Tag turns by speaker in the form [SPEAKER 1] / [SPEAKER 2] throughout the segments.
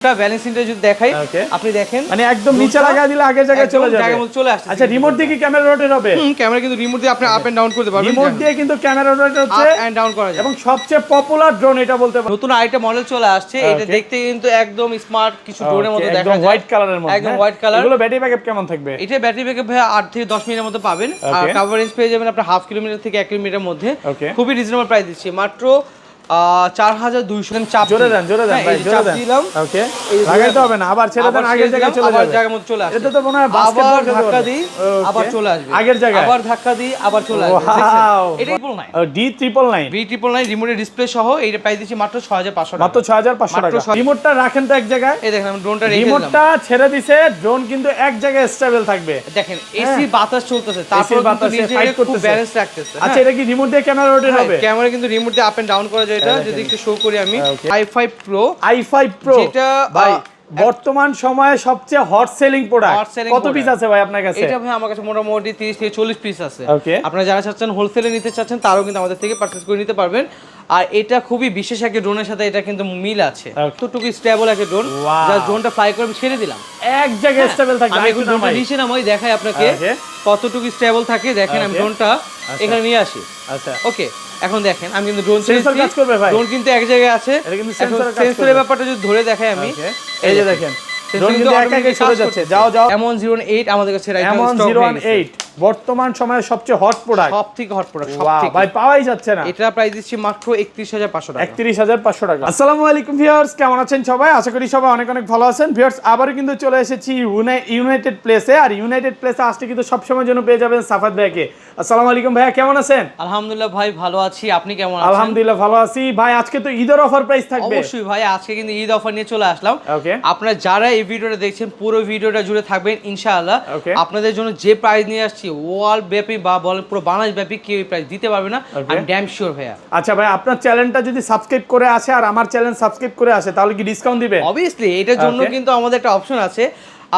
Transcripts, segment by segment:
[SPEAKER 1] ব্যালেন্সিংটা যদি দেখাই আপনি দেখেন
[SPEAKER 2] মানে একদম নিচে লাগায় দিলে আগের জায়গায় চলে যাবে,
[SPEAKER 1] জায়গায় চলে আসছে।
[SPEAKER 2] আচ্ছা রিমোট দিয়ে কি ক্যামেরা রোটেট হবে?
[SPEAKER 1] ক্যামেরা কিন্তু রিমোট দিয়ে আপনি আপ এন্ড ডাউন করতে পারবেন।
[SPEAKER 2] রিমোট দিয়ে কিন্তু ক্যামেরা রোটেট হচ্ছে
[SPEAKER 1] আপ এন্ড ডাউন করা যায়
[SPEAKER 2] এবং সবচেয়ে পপুলার ড্রোন এটা বলতে পারেন।
[SPEAKER 1] নতুন আরেকটা মডেল চলে আসছে, এটা দেখতে কিন্তু একদম স্মার্ট কিছু ড্রোনের মতো দেখা যায়,
[SPEAKER 2] একদম হোয়াইট কালারের মধ্যে,
[SPEAKER 1] একদম হোয়াইট কালার।
[SPEAKER 2] এগুলো ব্যাটারি ব্যাকআপ কেমন থাকবে?
[SPEAKER 1] এটা ব্যাটারি ব্যাকআপ ভাই 8 থেকে 10 মিনিটের মতো পাবেন, আর কভারেজ পেয়ে যাবেন আপনি হাফ কিলোমিটার থেকে 1 কিলোমিটারের মধ্যে। খুবই রিজনেবল প্রাইস দিচ্ছি, মাত্র 4200 চাপ
[SPEAKER 2] জোরে দেন ভাই, জোরে দেন।
[SPEAKER 1] দিলাম,
[SPEAKER 2] ওকে লাগাইতে হবে না, আবার ছেড়ে দেন, আগের জায়গায় চলে যাবে,
[SPEAKER 1] আবার জায়গার মধ্যে চলে আসে।
[SPEAKER 2] এটা তো মনে হয় বাস্কেটবল
[SPEAKER 1] আবার ধাক্কা দিই আবার চলে আসবে,
[SPEAKER 2] আগের জায়গায়
[SPEAKER 1] আবার ধাক্কা দিই আবার চলে আসবে। এটা D999 রিমোটের ডিসপ্লে সহ এইটা প্রাইস দিচ্ছি মাত্র 6500 টাকা,
[SPEAKER 2] মাত্র 6500 টাকা। রিমোটটা রাখেন তো এক জায়গায়,
[SPEAKER 1] এই দেখেন আমি ড্রোনটা রেখে দিলাম,
[SPEAKER 2] রিমোটটা ছেড়ে দিছে, ড্রোন কিন্তু এক জায়গায় স্টেবল থাকবে।
[SPEAKER 1] দেখেন এসি বাতাস চলতেছে, তারপর কিন্তু নিজে খুব ব্যালেন্স রাখতেছে।
[SPEAKER 2] আচ্ছা এটা কি রিমোট দিয়ে ক্যামেরা রোটেট হবে?
[SPEAKER 1] ক্যামেরা কিন্তু রিমোট দিয়ে আপ এন্ড ডাউন করা যায়। এটা যদি একটু শো করি আমি, i5 Pro
[SPEAKER 2] যেটা ভাই বর্তমান সময়ে সবচেয়ে হট সেলিং প্রোডাক্ট। কত পিস আছে ভাই আপনার কাছে?
[SPEAKER 1] এটা ভাই আমার কাছে মোটামুটি 30 থেকে 40 পিস আছে। আপনারা যারা চাচ্ছেন হোলসেলে নিতে চাচ্ছেন তারাও কিন্তু আমাদের থেকে পারচেজ করে নিতে পারবেন। আর এটা খুবই বিশেষ একটা ড্রোনের সাথে এটা কিন্তু মিল আছে, এতটুকু স্টেবল একটা ড্রোন, যার ড্রোনটা ফ্লাই করে ছেড়ে দিলাম এক জায়গায় স্টেবল থাকবে। আমি একটু ড্রোনটা নিচে নামাই দেখাই আপনাকে কতটুকু স্টেবল থাকে। দেখেন আমি ড্রোনটা এখানে নিয়ে আসি, আচ্ছা ওকে। এখন দেখেন আমি কিন্তু ড্রোন
[SPEAKER 2] সেন্সর কাজ করবে ভাই,
[SPEAKER 1] ড্রোন কিন্তু এক জায়গায় আছে,
[SPEAKER 2] এটা কিন্তু
[SPEAKER 1] সেন্সরের ব্যাপারটা যদি ধরে দেখাই আমি,
[SPEAKER 2] এই যে দেখেন ড্রোন কিন্তু একা একা চলে যাচ্ছে। যাও
[SPEAKER 1] M108 আমাদের কাছে
[SPEAKER 2] M108 বর্তমান সময়ে সবচেয়ে হট প্রোডাক্ট,
[SPEAKER 1] সবথেকে হট প্রোডাক্ট, সবথেকে
[SPEAKER 2] ভাই পাওয়াই যাচ্ছে না।
[SPEAKER 1] এটা প্রাইস দিচ্ছি মাত্র 31500 টাকা,
[SPEAKER 2] 31500 টাকা। আসসালামু আলাইকুম ভিউয়ার্স, কেমন আছেন সবাই? আশা করি সবাই অনেক অনেক ভালো আছেন। ভিউয়ার্স আবারও কিন্তু চলে এসেছি ইউনাইটেড প্লেসে, আর ইউনাইটেড প্লেসে আসলে কিন্তু সবসময় জন্য পেয়ে যাবেন সাফাত ভাইকে। আসসালামু আলাইকুম ভাইয়া, কেমন আছেন?
[SPEAKER 1] আলহামদুলিল্লাহ ভাই ভালো আছি, আপনি কেমন আছেন?
[SPEAKER 2] আলহামদুলিল্লাহ ভালো আছি ভাই। আজকে তো ঈদের অফার প্রাইস থাকবে।
[SPEAKER 1] অবশ্যই ভাই, আজকে কিন্তু ঈদ অফার নিয়ে চলে আসলাম। আপনারা যারা এই ভিডিওটা দেখছেন পুরো ভিডিওটা জুড়ে থাকবেন ইনশাআল্লাহ। আপনাদের জন্য যে প্রাইস নিয়ে আসছি ওয়ার্ল্ড ব্যাপী বা বলেন পুরো বাংলাদেশ ব্যাপী কেউ এই প্রাইস দিতে পারবে না, আমি ড্যাম শিওর ভাইয়া।
[SPEAKER 2] আচ্ছা ভাই, আপনার চ্যানেলটা যদি সাবস্ক্রাইব করে আসে আর আমার চ্যানেল সাবস্ক্রাইব করে আসে তাহলে কি ডিসকাউন্ট দিবে?
[SPEAKER 1] অবভিয়াসলি, এটার জন্য কিন্তু আমাদের একটা অপশন আছে।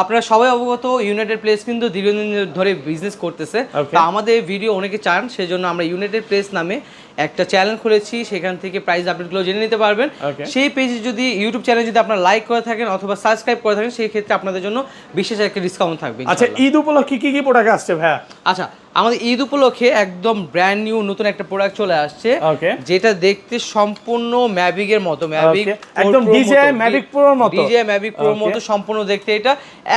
[SPEAKER 1] আপনারা সবাই অবগত ইউনাইটেড প্লেস কিন্তু দীর্ঘদিন ধরে বিজনেস করতেছে, তো আমাদের ভিডিও অনেকে চান, সেজন্য আমরা ইউনাইটেড প্লেস নামে একটা চ্যানেল খুলেছি, সেখান থেকে প্রাইস আপডেটগুলো জেনে নিতে পারবেন। সেই পেজে যদি ইউটিউব চ্যানেল যদি আপনারা লাইক করে থাকেন অথবা সাবস্ক্রাইব করে থাকেন, সেই ক্ষেত্রে আপনাদের জন্য বিশেষ একটা ডিসকাউন্ট থাকবে।
[SPEAKER 2] আচ্ছা ঈদ উপলক্ষে কি কি প্রোডাক্ট আসছে ভাইয়া?
[SPEAKER 1] আচ্ছা আমাদের ঈদ উপলক্ষে একদম ব্র্যান্ড নিউ নতুন একটা প্রোডাক্ট চলে আসছে, যেটা দেখতে সম্পূর্ণ ম্যাভিক এর মতো, ম্যাভিক
[SPEAKER 2] একদম DJI Mavic Pro এর মতো,
[SPEAKER 1] DJI Mavic Pro এর মতো সম্পূর্ণ দেখতে। এটা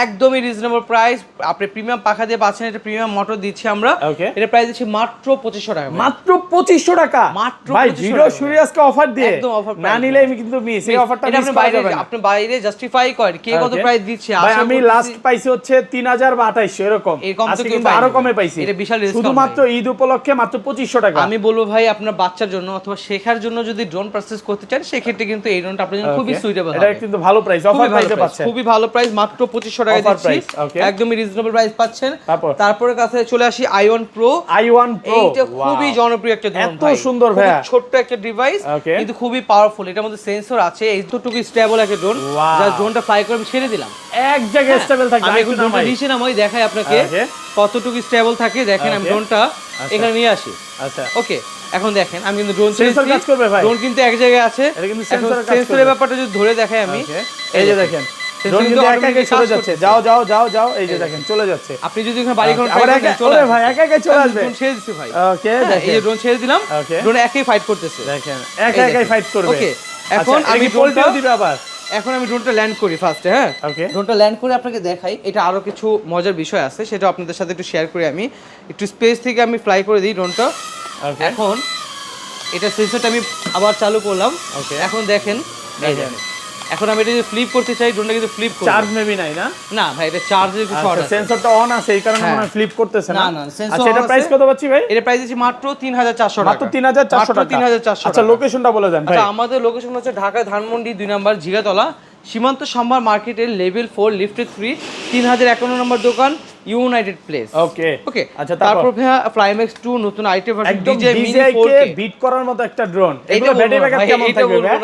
[SPEAKER 1] একদমই রিজনেবল প্রাইস, আপনি প্রিমিয়াম পাখা দিয়ে পাচ্ছেন, এটা প্রিমিয়াম মোটর দিচ্ছি আমরা। এটা প্রাইস দিচ্ছি মাত্র 2500 টাকা,
[SPEAKER 2] মাত্র 2500 টাকা।
[SPEAKER 1] মাত্র
[SPEAKER 2] ভাই ভিডিও শুরু আজকে অফার দিয়ে,
[SPEAKER 1] একদম অফার
[SPEAKER 2] না নিলে আমি কিন্তু মিস, এই অফারটা মিস করা যাবে না।
[SPEAKER 1] আপনি বাইরে জাস্টিফাই করেন কে কত প্রাইস দিচ্ছে।
[SPEAKER 2] ভাই আমি লাস্ট পাইছি হচ্ছে 3000 বা 2800 এরকম, আজকে কিন্তু আরো কমে পাইছি।
[SPEAKER 1] এটা বিশাল ডিসকাউন্ট,
[SPEAKER 2] শুধুমাত্র ঈদ উপলক্ষে মাত্র 2500 টাকা।
[SPEAKER 1] আমি বলবো ভাই আপনার বাচ্চার জন্য অথবা শেখার জন্য যদি ড্রোন পারচেজ করতে চান, সেক্ষেত্রে কিন্তু এই ড্রোনটা আপনার জন্য খুবই সুইটেবল হবে।
[SPEAKER 2] এটা কিন্তু ভালো প্রাইস, অফার প্রাইসে পাচ্ছেন,
[SPEAKER 1] খুবই ভালো প্রাইস, মাত্র 2500 টাকা দিচ্ছি, একদমই রিজনেবল প্রাইস পাচ্ছেন। তারপরে কাছে চলে আসি i1 Pro। এইটা খুবই জনপ্রিয় একটা ড্রোন,
[SPEAKER 2] এত সুন্দর ভাই,
[SPEAKER 1] ছোট্ট একটা ডিভাইস কিন্তু খুবই পাওয়ারফুল। এটার মধ্যে সেন্সর আছে, এইটুকু স্টেবল একটা ড্রোন, যার ড্রোনটা ফ্লাই করে আমি ছেড়ে দিলাম
[SPEAKER 2] এক জায়গায় স্টেবল থাকবে।
[SPEAKER 1] আমি এখন ড্রোনটা নিচে নামাই দেখাই আপনাকে কতটুকু স্টেবল থাকে। দেখেন আমি ড্রোনটা এখানে নিয়ে আসি, আচ্ছা ওকে। এখন দেখেন আমি কিন্তু ড্রোন
[SPEAKER 2] সেন্সর কাজ করবে ভাই,
[SPEAKER 1] ড্রোন কিন্তু এক জায়গায় আছে,
[SPEAKER 2] এটা কিন্তু
[SPEAKER 1] সেন্সরের ব্যাপারটা যদি ধরে দেখাই আমি,
[SPEAKER 2] এই যে দেখেন ড্রোন কিন্তু একা একা চলে যাচ্ছে। যাও যাও যাও যাও, এই যে দেখেন চলে যাচ্ছে।
[SPEAKER 1] আপনি যদি এখানে বাড়ি কোন
[SPEAKER 2] চলে ভাই একা একা চলে আসবে।
[SPEAKER 1] ড্রোন ছেড়ে দিছি ভাই,
[SPEAKER 2] ওকে
[SPEAKER 1] এই যে ড্রোন ছেড়ে দিলাম, ড্রোন একই ফাইট করতেছে,
[SPEAKER 2] দেখেন একা একাই ফাইট করবে।
[SPEAKER 1] ওকে এখন আমি
[SPEAKER 2] ড্রোনটা দিবে আবার,
[SPEAKER 1] এখন আমি ড্রোনটা ল্যান্ড করি ফার্স্টে। হ্যাঁ ড্রোনটা ল্যান্ড করে আপনাকে দেখাই, এটা আরো কিছু মজার বিষয় আছে, সেটা আপনাদের সাথে একটু শেয়ার করি। আমি একটু স্পেস থেকে আমি ফ্লাই করে দিই ড্রোনটা। এখন এটা সেন্সরটা আমি আবার চালু করলাম, এখন দেখেন এখন আমি এটা যদি ফ্লিপ করতে চাই, ড্রোনটা কিন্তু ফ্লিপ করবে।
[SPEAKER 2] চার্জ মেবি নাই না?
[SPEAKER 1] না ভাই, এটা চার্জের একটু শর্ট আছে,
[SPEAKER 2] সেন্সরটা অন আছে এই কারণে মনে হয় ফ্লিপ করতেছে না।
[SPEAKER 1] না সেন্সর।
[SPEAKER 2] আচ্ছা এটা প্রাইস কত পাচ্ছি ভাই?
[SPEAKER 1] এটা প্রাইস দিচ্ছি মাত্র 3400 টাকা,
[SPEAKER 2] মাত্র 3400 টাকা।
[SPEAKER 1] 3400।
[SPEAKER 2] আচ্ছা লোকেশনটা বলে দেন ভাই।
[SPEAKER 1] আচ্ছা আমাদের লোকেশন হচ্ছে ঢাকা ধানমন্ডি 2 নম্বর জিগাতলা, সীমান্ত সম্ভার মার্কেটের লেভেল 4 লিফটে 3 3051 নম্বর দোকান, ইউনাইটেড প্লেস।
[SPEAKER 2] ওকে
[SPEAKER 1] ওকে
[SPEAKER 2] আচ্ছা,
[SPEAKER 1] তারপর ভাইয়া ফ্লাইম্যাক্স 2 নতুন আইটেম ভার্সন
[SPEAKER 2] একদম
[SPEAKER 1] DJI Mini
[SPEAKER 2] DJI
[SPEAKER 1] 4K
[SPEAKER 2] কে বিট করার মতো একটা ড্রোন।
[SPEAKER 1] এটা
[SPEAKER 2] ব্যাটারি ব্যাকআপ কেমন থাকবে ভাই?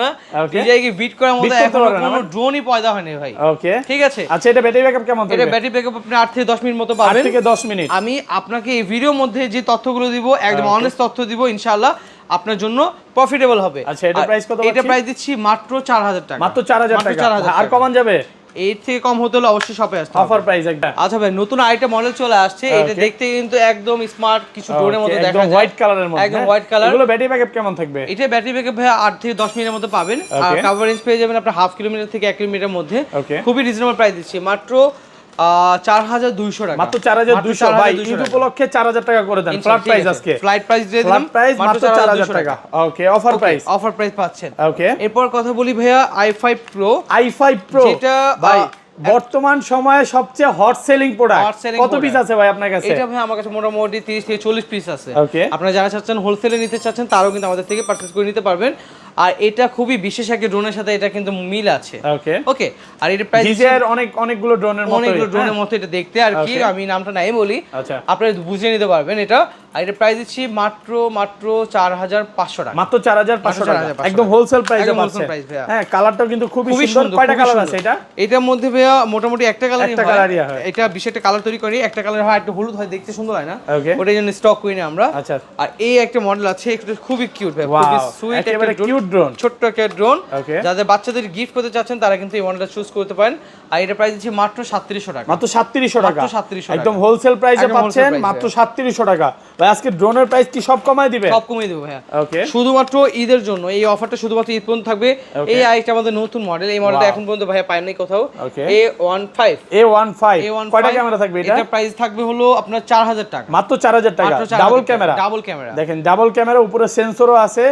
[SPEAKER 2] ওকে
[SPEAKER 1] DJI কে বিট করার মতো
[SPEAKER 2] Beat করতে
[SPEAKER 1] এখনো
[SPEAKER 2] পারবে না
[SPEAKER 1] কোনো
[SPEAKER 2] মানে?
[SPEAKER 1] ড্রোনই পয়দা হয়নি ভাই।
[SPEAKER 2] ওকে
[SPEAKER 1] ঠিক আছে,
[SPEAKER 2] আচ্ছা, এটা ব্যাটারি ব্যাকআপ কেমন
[SPEAKER 1] এটা
[SPEAKER 2] থাকবে?
[SPEAKER 1] ব্যাটারি ব্যাকআপ আপনি 8 থেকে 10 মিনিট মতো
[SPEAKER 2] 8
[SPEAKER 1] পাবেন।
[SPEAKER 2] থেকে 10 মিনিট।
[SPEAKER 1] আমি আপনাকে এই ভিডিওর মধ্যে যে তথ্যগুলো দিব একদম অনেস্ট তথ্য দিব, ইনশাআল্লাহ আপনার জন্য প্রফিটেবল হবে।
[SPEAKER 2] আচ্ছা, এটা প্রাইস কত?
[SPEAKER 1] এটা প্রাইস দিচ্ছি মাত্র 4000 টাকা।
[SPEAKER 2] মাত্র 4000 টাকা। আর কমান যাবে?
[SPEAKER 1] এর থেকে কম হতে হলে অবশ্যই শপে আসতে হবে।
[SPEAKER 2] অফার প্রাইস একটা।
[SPEAKER 1] আচ্ছা ভাই, নতুন আইটেম মডেল চলে আসছে। এটা দেখতে কিন্তু একদম স্মার্ট কিছু ড্রোনের মতো দেখা যায়,
[SPEAKER 2] একদম হোয়াইট কালারের মধ্যে।
[SPEAKER 1] একদম হোয়াইট কালার।
[SPEAKER 2] এগুলো ব্যাটারি ব্যাকআপ কেমন থাকবে?
[SPEAKER 1] এটা ব্যাটারি ব্যাকআপ ভাই 8 থেকে 10 মিনিটের মধ্যে পাবেন। আর কভারেজ পেয়ে যাবেন আপনার হাফ কিলোমিটার থেকে 1 কিলোমিটারের মধ্যে। খুবই রিজনেবল প্রাইস দিচ্ছি, মাত্র 4200 টাকা।
[SPEAKER 2] মাত্র 4200 ভাই, ঈদ উপলক্ষে 4000 টাকা করে দেন। ফ্ল্যাট প্রাইস আজকে,
[SPEAKER 1] ফ্লাইট প্রাইস দিয়ে দিলাম
[SPEAKER 2] মাত্র 4000 টাকা। ওকে, অফার প্রাইস,
[SPEAKER 1] অফার প্রাইস পাচ্ছেন।
[SPEAKER 2] ওকে,
[SPEAKER 1] এরপর কথা বলি ভাইয়া i5 Pro।
[SPEAKER 2] i5 Pro
[SPEAKER 1] যেটা
[SPEAKER 2] ভাই বর্তমান সময়ে সবচেয়ে হট সেলিং প্রোডাক্ট। কত পিস আছে ভাই আপনার কাছে?
[SPEAKER 1] এটা ভাই আমার কাছে মোটামুটি 30 থেকে 40 পিস আছে।
[SPEAKER 2] ওকে,
[SPEAKER 1] আপনারা যারা চাচ্ছেন হোলসেলে নিতে চাচ্ছেন তারাও কিন্তু আমাদের থেকে পারচেজ করে নিতে পারবেন। আর এটা খুবই বিশেষ একটা ড্রোনের সাথে এটা কিন্তু মিল আছে।
[SPEAKER 2] ওকে
[SPEAKER 1] ওকে, আর এটা প্রাইস
[SPEAKER 2] DJI এর অনেকগুলো ড্রোনের মতো,
[SPEAKER 1] অনেকগুলো ড্রোনের মতো এটা দেখতে। আর কি আমি নামটা নাই বলি,
[SPEAKER 2] আচ্ছা
[SPEAKER 1] আপনারা বুঝে নিতে পারবেন এটা। আর এটা প্রাইস দিচ্ছি মাত্র 4500 টাকা।
[SPEAKER 2] মাত্র 4500 টাকা, একদম হোলসেল প্রাইসে পাচ্ছেন। হ্যাঁ, কালারটাও কিন্তু খুবই সুন্দর। কয়টা কালার আছে এটা?
[SPEAKER 1] এটার মধ্যে ভাইয়া মোটামুটি একটা কালারই
[SPEAKER 2] হয়।
[SPEAKER 1] এটা বিশেষ একটা কালার তৈরি করি, একটা কালার হয় একটু হলুদ হয়, দেখতে সুন্দর হয় না,
[SPEAKER 2] ওকে,
[SPEAKER 1] ওটার জন্য স্টক করি না আমরা।
[SPEAKER 2] আচ্ছা,
[SPEAKER 1] আর এই একটা মডেল আছে, একটু খুবই কিউট ভাই, খুবই সুইট একটা
[SPEAKER 2] কিউট ড্রোন,
[SPEAKER 1] ছোট্ট একটা ড্রোন।
[SPEAKER 2] ওকে,
[SPEAKER 1] যাদের বাচ্চাদের গিফট করতে চাচ্ছেন তারা কিন্তু এই মডেলটা চুজ করতে পারেন। আর এটা প্রাইস দিচ্ছি মাত্র 3700 টাকা।
[SPEAKER 2] মাত্র 3700 টাকা,
[SPEAKER 1] 3700
[SPEAKER 2] একদম হোলসেল প্রাইসে পাচ্ছেন মাত্র 3700 টাকা। ভাই আজকে ড্রোনের প্রাইস কি সব কমায় দিবে?
[SPEAKER 1] সব কমিয়ে দেব ভাইয়া।
[SPEAKER 2] ওকে,
[SPEAKER 1] শুধুমাত্র ঈদের জন্য এই অফারটা শুধুমাত্র ঈদ পর্যন্ত থাকবে। এই আইটা আমাদের নতুন মডেল, এই মডেলটা এখন পর্যন্ত ভাইয়া পাই নাই কোথাও। A15
[SPEAKER 2] কয়টা ক্যামেরা থাকবে এটা?
[SPEAKER 1] এটা প্রাইস থাকবে হলো আপনার 4000 টাকা।
[SPEAKER 2] মাত্র 4000 টাকা, ডাবল ক্যামেরা।
[SPEAKER 1] ডাবল ক্যামেরা
[SPEAKER 2] দেখেন, ডাবল ক্যামেরা, উপরে সেন্সরও আছে।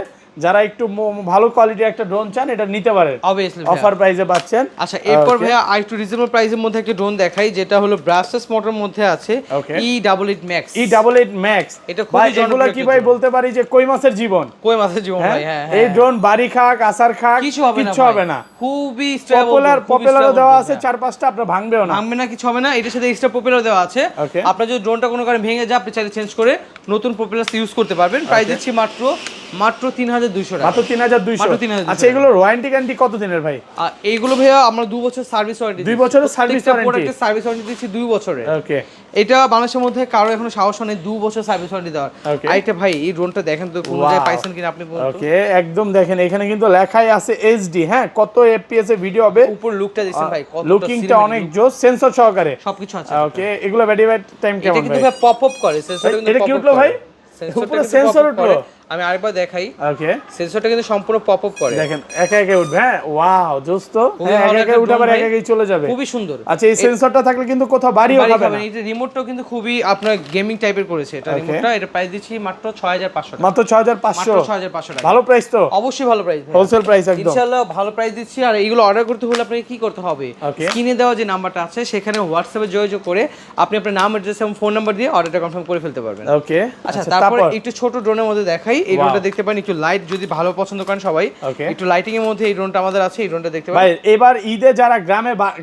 [SPEAKER 2] যারা একটু ভালো কোয়ালিটির একটা ড্রোন চান এটা নিতে পারেন,
[SPEAKER 1] অবভিয়াসলি
[SPEAKER 2] অফার প্রাইসে পাচ্ছেন।
[SPEAKER 1] আচ্ছা, এরপর ভাইয়া আরেকটু রিজনেবল প্রাইসের মধ্যে একটা ড্রোন দেখাই, যেটা হলো ব্রাসলেস মোটরের মধ্যে আছে, E88 Max।
[SPEAKER 2] E88 Max, এটা খুবই জনপ্রিয়। এগুলা কি ভাই বলতে পারি যে কই মাছের জীবন,
[SPEAKER 1] কই মাছের জীবন ভাই। হ্যাঁ,
[SPEAKER 2] এই ড্রোন বাড়ি খাক, আসার খাক,
[SPEAKER 1] কিছু হবে না। খুবই
[SPEAKER 2] পপুলার দেওয়া আছে 4-5টা, আপনার ভাঙবেও না,
[SPEAKER 1] ভাঙবে না, কিছু হবে না। এটার সাথে এক্সট্রা পপুলার দেওয়া আছে। আপনার যদি ড্রোনটা কোনো কারণে ভেঙে যায়, আপনি চাইলে চেঞ্জ করে নতুন পপুলার ইউজ করতে পারবেন। প্রাইস দিচ্ছি মাত্র 3200 টাকা।
[SPEAKER 2] মাত্র 3200। আচ্ছা, এগুলো ওয়ারেন্টি গ্যারান্টি কত দিনের ভাই?
[SPEAKER 1] এইগুলো ভাইয়া আমরা 2 বছর সার্ভিস ওয়ারেন্টি,
[SPEAKER 2] 2 বছরের সার্ভিস ওয়ারেন্টি,
[SPEAKER 1] প্রোডাক্টের সার্ভিস ওয়ারেন্টি দিচ্ছি 2 বছরের।
[SPEAKER 2] ওকে,
[SPEAKER 1] এটা বাংলাদেশের মধ্যে কারো এখনো সাহস নেই 2 বছর সার্ভিস ওয়ারেন্টি দেওয়ার। আইটা ভাই এই ড্রোনটা দেখেন তো, কোন জায়গায় পাইছেন কিনা আপনি বলুন।
[SPEAKER 2] ওকে, একদম দেখেন, এখানে কিন্তু লেখাই আছে HD। হ্যাঁ, কত FPS এ ভিডিও হবে,
[SPEAKER 1] উপর লুকটা দিছেন ভাই, কত
[SPEAKER 2] লুকিংটা অনেক জোস, সেন্সর সহকারে
[SPEAKER 1] সবকিছু আছে।
[SPEAKER 2] ওকে, এগুলো ব্যাটারি টাইম কেমন ভাই?
[SPEAKER 1] এটা কিন্তু ভাই পপ আপ করে, সেন্সরটা কিন্তু
[SPEAKER 2] এটা কি উঠলো ভাই? উপরে সেন্সর উঠলো।
[SPEAKER 1] আমি আরেকবার দেখাই,
[SPEAKER 2] ওকে,
[SPEAKER 1] সেন্সরটা কিন্তু সম্পূর্ণ পপ আপ করে।
[SPEAKER 2] দেখেন, একা একা উঠবে। হ্যাঁ, ওয়াও, দোস্ত, একা একা উঠে আবার একা একাই চলে যাবে,
[SPEAKER 1] খুবই সুন্দর।
[SPEAKER 2] আচ্ছা, এই সেন্সরটা থাকলে কিন্তু কোথাও বাড়িও খাবে না।
[SPEAKER 1] এটা রিমোটটাও কিন্তু খুবই আপনার গেমিং টাইপের করেছে এটা রিমোটটা। এটা প্রাইস দিচ্ছি মাত্র 6500 টাকা।
[SPEAKER 2] মাত্র 6500 টাকা, ভালো প্রাইস তো?
[SPEAKER 1] অবশ্যই ভালো প্রাইস,
[SPEAKER 2] হোলসেল প্রাইস একদম
[SPEAKER 1] ইনশাআল্লাহ ভালো প্রাইস দিচ্ছি। আর এইগুলো অর্ডার করতে হলে আপনাকে কি করতে হবে, স্ক্রিনে দেওয়া যে নাম্বারটা আছে সেখানে হোয়াটসঅ্যাপে যোগাযোগ করে আপনি আপনার নাম, অ্যাড্রেস এবং ফোন নাম্বার দিয়ে অর্ডারটা কনফার্ম করে ফেলতে পারবেন।
[SPEAKER 2] ওকে,
[SPEAKER 1] আচ্ছা, তারপর একটু ছোট ড্রোনের মধ্যে দেখাই। এই ড্রোনটা দেখতে পারেন, একটু লাইট যদি ভালো পছন্দ করেন সবাই, একটু লাইটিং এর মধ্যে এই ড্রোনটা আমাদের আছে। এই ড্রোনটা দেখতে পারেন
[SPEAKER 2] ভাই, এবার ঈদে যারা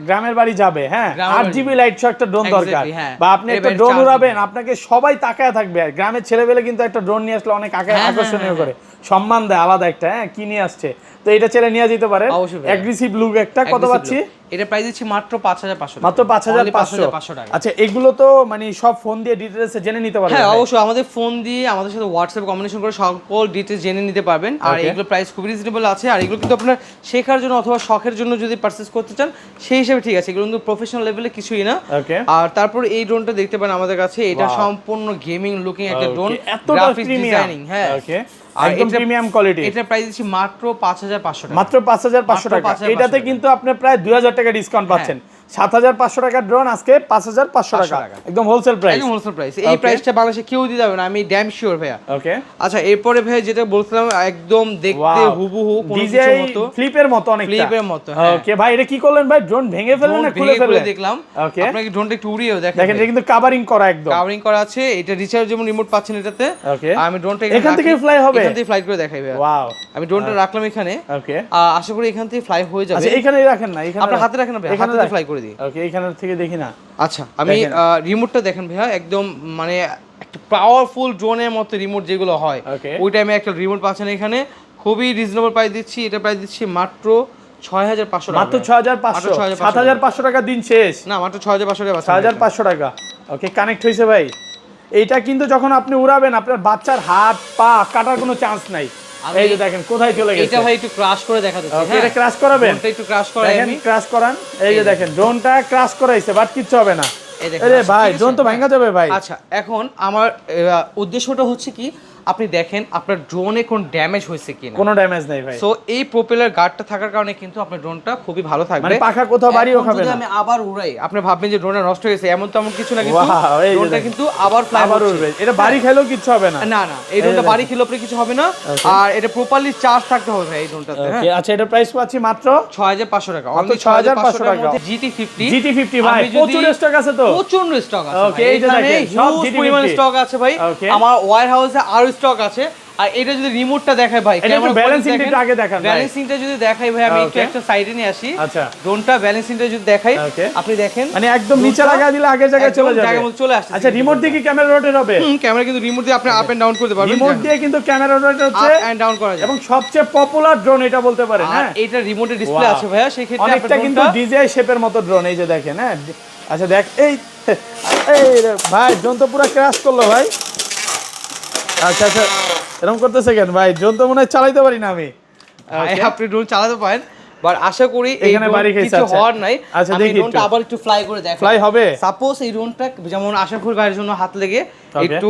[SPEAKER 2] গ্রামের বাড়ি যাবে, হ্যাঁ, 8GB লাইট শো একটা ড্রোন দরকার, বা আপনি একটা ড্রোন উড়াবেন, আপনাকে সবাই তাকায় থাকবে। আর গ্রামের ছেলেবেলে কিন্তু একটা ড্রোন নিয়ে আসলে অনেক আকর্ষণীয় করে, সম্মান দেয় আলাদা একটা। হ্যাঁ, কি নিয়ে আসছে, তো এটা ছেলে নিয়ে যেতে পারে। অ্যাগ্রেসিভ লুক একটা, কত পাচ্ছি?
[SPEAKER 1] এটা প্রাইস দিচ্ছি মাত্র 5500
[SPEAKER 2] মাত্র 5500
[SPEAKER 1] টাকা।
[SPEAKER 2] আচ্ছা, এগুলো তো মানে সব ফোন দিয়ে ডিটেইলস জেনে নিতে পারবেন?
[SPEAKER 1] হ্যাঁ, অবশ্যই আমাদের ফোন দিয়ে আমাদের সাথে হোয়াটসঅ্যাপ কমিউনিকেশন করে সকল ডিটেইলস জেনে নিতে পারবেন। আর এগুলো প্রাইস খুব রিজনেবল আছে। আর এগুলো কিন্তু আপনার শেখার জন্য অথবা শখের জন্য যদি পারচেজ করতে চান সেই হিসেবে ঠিক আছে, এগুলো কিন্তু প্রফেশনাল লেভেলে কিছুই না। আর তারপর এই ড্রোনটা দেখতে পারেন আমাদের কাছে, এটা সম্পূর্ণ গেমিং লুকিং একটা ড্রোন, গ্রাফিক্স ডিজাইনিং। হ্যাঁ,
[SPEAKER 2] একদম প্রিমিয়াম কোয়ালিটি।
[SPEAKER 1] এটা প্রাইস দিচ্ছি মাত্র 5500 টাকা।
[SPEAKER 2] মাত্র 5500 টাকা। এটাতে কিন্তু আপনি প্রায় 2000 টাকা ডিসকাউন্ট পাচ্ছেন। 7500 টাকার ড্রোন আজকে 5500 টাকা, একদম হোলসেল প্রাইস।
[SPEAKER 1] একদম হোলসেল প্রাইস। এই প্রাইসটা বাংলাদেশে কেউ দিতে যাবে না, আমি ড্যাম শিওর ভাইয়া।
[SPEAKER 2] ওকে,
[SPEAKER 1] আচ্ছা, এরপরে ভাই যেটা বলছিলাম একদম দেখতে হুবহু কোন কিছুর মতো,
[SPEAKER 2] ফ্লিপের মতো, অনেকটা
[SPEAKER 1] ফ্লিপের মতো।
[SPEAKER 2] ওকে ভাই, এটা কি করলেন ভাই? ড্রোন ভেঙে ফেললেন না খুলে ফেললেন?
[SPEAKER 1] দেখলাম।
[SPEAKER 2] ওকে,
[SPEAKER 1] আপনাকে ড্রোনটা একটু উড়িয়েও দেখেন।
[SPEAKER 2] দেখেন, এটা কিন্তু কভারিং করা, একদম
[SPEAKER 1] কভারিং করা আছে। এটা রিচার্জ যেমন রিমোট পাচ্ছেন এটাতে।
[SPEAKER 2] ওকে,
[SPEAKER 1] আমি ড্রোনটা
[SPEAKER 2] এখান থেকে ফ্লাই হবে,
[SPEAKER 1] এখান থেকে ফ্লাই করে দেখাই ভাই। ওয়াও, আমি ড্রোনটা রাখলাম এখানে।
[SPEAKER 2] ওকে,
[SPEAKER 1] আশা করি এখান থেকে ফ্লাই হয়ে যাবে।
[SPEAKER 2] আচ্ছা, এখানে রাখেন না, এখানে
[SPEAKER 1] আপনার হাতে রাখেন ভাই, হাতে ফ্লাই করে করে দিই।
[SPEAKER 2] ওকে, এখানে থেকে দেখি না।
[SPEAKER 1] আচ্ছা, আমি রিমোটটা দেখেন ভাইয়া, একদম মানে একটা পাওয়ারফুল ড্রোনের মতো রিমোট যেগুলো হয়, ওই টাইমে একটা রিমোট পাচ্ছেন এখানে। খুবই রিজনেবল প্রাইস দিচ্ছি, এটা প্রাইস দিচ্ছি মাত্র 6500 টাকা।
[SPEAKER 2] মাত্র 6500, 7500 টাকা দিন শেষ
[SPEAKER 1] না, মাত্র 6500 টাকা।
[SPEAKER 2] 6500 টাকা। ওকে, কানেক্ট হয়েছে ভাই। এইটা কিন্তু যখন আপনি উড়াবেন আপনার বাচ্চার হাত পা কাটার কোনো চান্স নাই। এই যে দেখেন কোথায় চলে গেছে।
[SPEAKER 1] এটা ভাই একটু ক্রাশ করে দেখা যাচ্ছে।
[SPEAKER 2] ওকে, এটা ক্রাশ করাবেন,
[SPEAKER 1] ড্রোনটা একটু ক্রাশ করাই আমি।
[SPEAKER 2] ক্রাশ করান। এই যে দেখেন ড্রোনটা ক্রাশ করাইছে, বাট কিচ্ছু হবে না।
[SPEAKER 1] এই দেখেন,
[SPEAKER 2] আরে ভাই ড্রোন তো ভাঙা যাবে ভাই।
[SPEAKER 1] আচ্ছা, এখন আমার উদ্দেশ্যটা হচ্ছে কি, আপনি দেখেন আপনার ড্রোনে কোন ড্যামেজ হয়েছে কিনা।
[SPEAKER 2] কোনো ড্যামেজ নাই ভাই।
[SPEAKER 1] সো এই প্রপেলার গার্ডটা থাকার কারণে কিন্তু আপনার ড্রোনটা খুবই ভালো থাকবে,
[SPEAKER 2] মানে পাখা কোথাও বাড়িও খাবে না।
[SPEAKER 1] যদি আমি আবার উড়াই, আপনি ভাববেন যে ড্রোনটা নষ্ট হয়ে গেছে, এমন তেমন কিছু না, কিন্তু
[SPEAKER 2] ওয়াও, এই যে
[SPEAKER 1] ড্রোনটা
[SPEAKER 2] দেখেন।
[SPEAKER 1] কিন্তু আবার ফ্লাই
[SPEAKER 2] উড়বে। এটা বাড়ি খেলেও কিচ্ছু হবে না।
[SPEAKER 1] না না, এই ড্রোনটা বাড়ি খেলেও আপনার কিছু হবে না। আর এটা প্রপারলি চার্জ থাকতে হবে ভাই এই ড্রোনটাতে।
[SPEAKER 2] ওকে, আচ্ছা, এটা প্রাইস পাচ্ছি মাত্র
[SPEAKER 1] 6500 টাকা।
[SPEAKER 2] মাত্র 6500 টাকা। GT50 ভাই, প্রচুর স্টক আছে তো।
[SPEAKER 1] প্রচন্ড স্টক আছে।
[SPEAKER 2] ওকে, এই যে দেখেন সব GT50
[SPEAKER 1] পরিমাণ স্টক আছে ভাই। আমার ওয়্যার হাউসে আরো স্টক আছে। আর এটা যদি রিমোটটা দেখাই ভাই,
[SPEAKER 2] ক্যামেরা ব্যালেন্সিংটা আগে দেখান ভাই।
[SPEAKER 1] ব্যালেন্সিংটা যদি দেখাই ভাই, আমি একটু একটা সাইডে নিয়ে আসি।
[SPEAKER 2] আচ্ছা,
[SPEAKER 1] ড্রোনটা ব্যালেন্সিংটা যদি দেখাই, আপনি দেখেন
[SPEAKER 2] মানে একদম নিচে লাগা দিলে আগের জায়গায় চলে যাবে।
[SPEAKER 1] চলে আসছে।
[SPEAKER 2] আচ্ছা, রিমোট দিয়ে কি ক্যামেরা রোটেট হবে?
[SPEAKER 1] ক্যামেরা কিন্তু রিমোট দিয়ে আপনি আপ এন্ড ডাউন করতে পারবেন।
[SPEAKER 2] রিমোট দিয়ে কিন্তু ক্যামেরা রোটেট হচ্ছে,
[SPEAKER 1] আপ এন্ড ডাউন করা যায়।
[SPEAKER 2] এবং সবচেয়ে পপুলার ড্রোন এটা বলতে পারেন। হ্যাঁ,
[SPEAKER 1] এটা রিমোটের ডিসপ্লে আছে ভাইয়া, সেই ক্ষেত্রে
[SPEAKER 2] অনেকটা কিন্তু ডিজাই শেপের মতো ড্রোন। এই যে দেখেন। হ্যাঁ, আচ্ছা দেখ, এই রে ভাই ড্রোন তো পুরো ক্র্যাশ করলো ভাই। আচ্ছা আচ্ছা, এরকম করতেছে কেন ভাই? ড্রোন তো মনে হয় চালাইতে পারি না আমি।
[SPEAKER 1] আপনি ড্রোন চালাতে পারেন, বাট আশা করি
[SPEAKER 2] এখানে বাড়ি
[SPEAKER 1] কিছু হওয়ার নাই।
[SPEAKER 2] আচ্ছা,
[SPEAKER 1] আমি
[SPEAKER 2] দেখি
[SPEAKER 1] ড্রোনটা আবার একটু ফ্লাই করে দেখাই।
[SPEAKER 2] ফ্লাই হবে।
[SPEAKER 1] সাপোজ এই ড্রোনটা যেমন আশাফুল ভাইয়ের জন্য হাত লেগে একটু